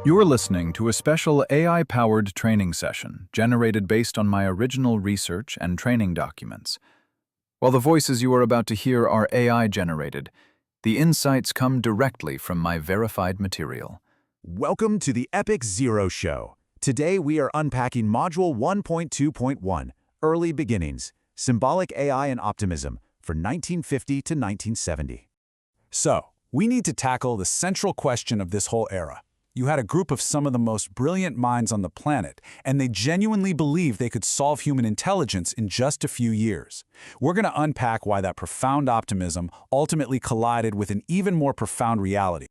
You're listening to a special AI-powered training session generated based on my original research and training documents. While the voices you are about to hear are AI-generated, the insights come directly from my verified material. Welcome to the Epic Zero Show. Today we are unpacking Module 1.2.1, Early Beginnings, Symbolic AI and Optimism, for 1950 to 1970. So, we need to tackle the central question of this whole era. You had a group of some of the most brilliant minds on the planet, and they genuinely believed they could solve human intelligence in just a few years. We're going to unpack why that profound optimism ultimately collided with an even more profound reality.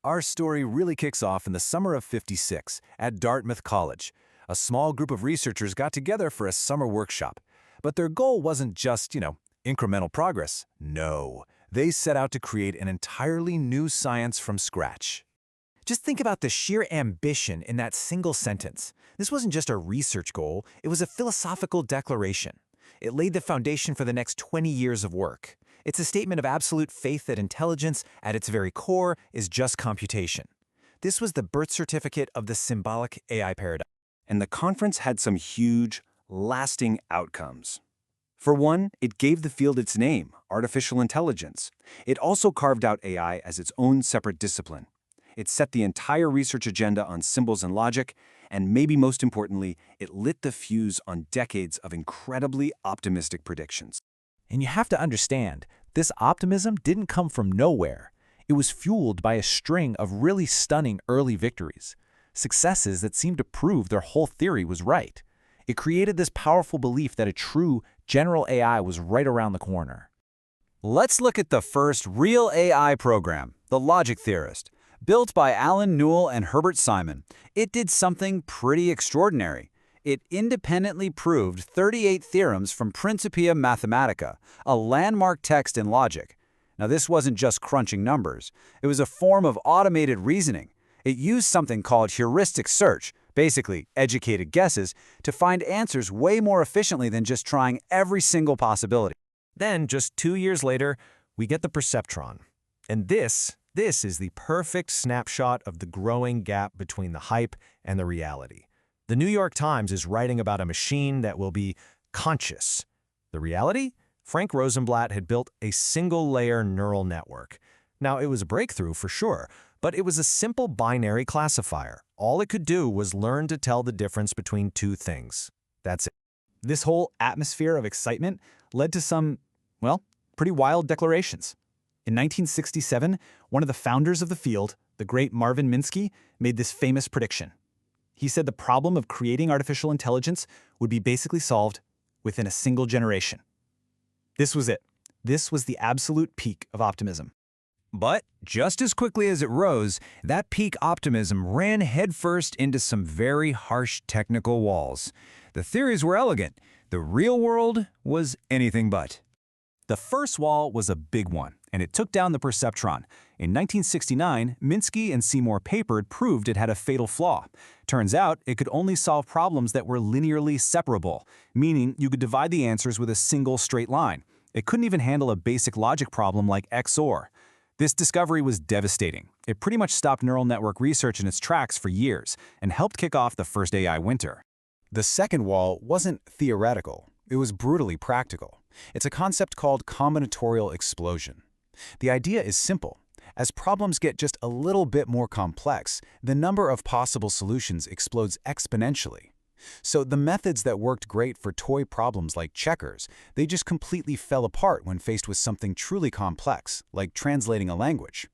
Our story really kicks off in the summer of '56 at Dartmouth College. A small group of researchers got together for a summer workshop. But their goal wasn't just, incremental progress. No, they set out to create an entirely new science from scratch. Just think about the sheer ambition in that single sentence. This wasn't just a research goal, it was a philosophical declaration. It laid the foundation for the next 20 years of work. It's a statement of absolute faith that intelligence, at its very core, is just computation. This was the birth certificate of the symbolic AI paradigm. And the conference had some huge, lasting outcomes. For one, it gave the field its name, artificial intelligence. It also carved out AI as its own separate discipline. It set the entire research agenda on symbols and logic, and maybe most importantly, it lit the fuse on decades of incredibly optimistic predictions. And you have to understand, this optimism didn't come from nowhere. It was fueled by a string of really stunning early victories, successes that seemed to prove their whole theory was right. It created this powerful belief that a true, general AI was right around the corner. Let's look at the first real AI program, the Logic Theorist. Built by Alan Newell and Herbert Simon, it did something pretty extraordinary. It independently proved 38 theorems from Principia Mathematica, a landmark text in logic. Now, this wasn't just crunching numbers. It was a form of automated reasoning. It used something called heuristic search, basically educated guesses, to find answers way more efficiently than just trying every single possibility. Then, just 2 years later, we get the perceptron. And this is the perfect snapshot of the growing gap between the hype and the reality. The New York Times is writing about a machine that will be conscious. The reality? Frank Rosenblatt had built a single-layer neural network. Now, it was a breakthrough for sure, but it was a simple binary classifier. All it could do was learn to tell the difference between two things. That's it. This whole atmosphere of excitement led to some, pretty wild declarations. In 1967, one of the founders of the field, the great Marvin Minsky, made this famous prediction. He said the problem of creating artificial intelligence would be basically solved within a single generation. This was it. This was the absolute peak of optimism. But just as quickly as it rose, that peak optimism ran headfirst into some very harsh technical walls. The theories were elegant. The real world was anything but. The first wall was a big one, and it took down the perceptron. In 1969, Minsky and Seymour Papert proved it had a fatal flaw. Turns out, it could only solve problems that were linearly separable, meaning you could divide the answers with a single straight line. It couldn't even handle a basic logic problem like XOR. This discovery was devastating. It pretty much stopped neural network research in its tracks for years and helped kick off the first AI winter. The second wall wasn't theoretical. It was brutally practical. It's a concept called combinatorial explosion. The idea is simple. As problems get just a little bit more complex, the number of possible solutions explodes exponentially. So the methods that worked great for toy problems like checkers, they just completely fell apart when faced with something truly complex, like translating a language.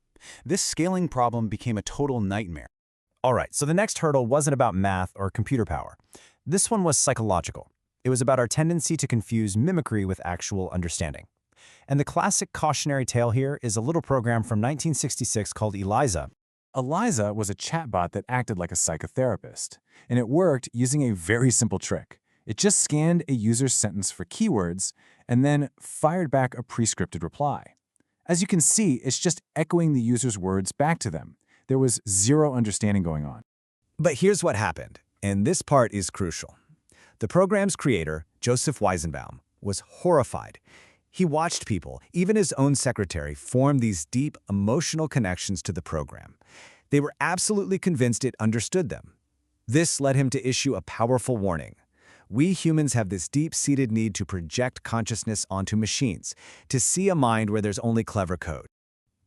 This scaling problem became a total nightmare. All right, so the next hurdle wasn't about math or computer power. This one was psychological. It was about our tendency to confuse mimicry with actual understanding. And the classic cautionary tale here is a little program from 1966 called ELIZA. ELIZA was a chatbot that acted like a psychotherapist, and it worked using a very simple trick. It just scanned a user's sentence for keywords and then fired back a pre-scripted reply. As you can see, it's just echoing the user's words back to them. There was zero understanding going on. But here's what happened, and this part is crucial. The program's creator, Joseph Weizenbaum, was horrified. He watched people, even his own secretary, form these deep emotional connections to the program. They were absolutely convinced it understood them. This led him to issue a powerful warning. We humans have this deep-seated need to project consciousness onto machines, to see a mind where there's only clever code.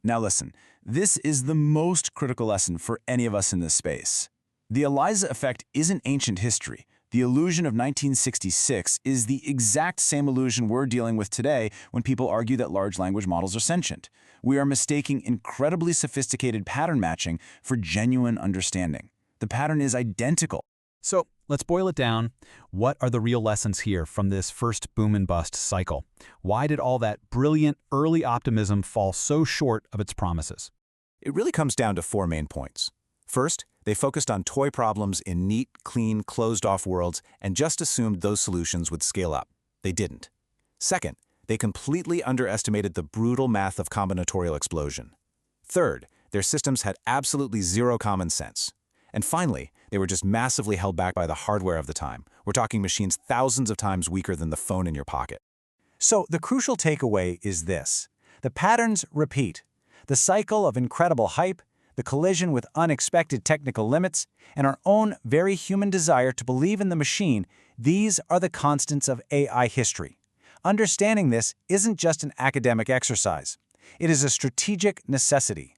Now listen, this is the most critical lesson for any of us in this space. The ELIZA effect isn't ancient history. The illusion of 1966 is the exact same illusion we're dealing with today when people argue that large language models are sentient. We are mistaking incredibly sophisticated pattern matching for genuine understanding. The pattern is identical. So let's boil it down. What are the real lessons here from this first boom and bust cycle? Why did all that brilliant early optimism fall so short of its promises? It really comes down to 4 main points. First, they focused on toy problems in neat, clean, closed-off worlds and just assumed those solutions would scale up. They didn't. Second, they completely underestimated the brutal math of combinatorial explosion. Third, their systems had absolutely zero common sense. And finally, they were just massively held back by the hardware of the time. We're talking machines thousands of times weaker than the phone in your pocket. So the crucial takeaway is this. The patterns repeat. The cycle of incredible hype, the collision with unexpected technical limits, and our own very human desire to believe in the machine, these are the constants of AI history. Understanding this isn't just an academic exercise. It is a strategic necessity.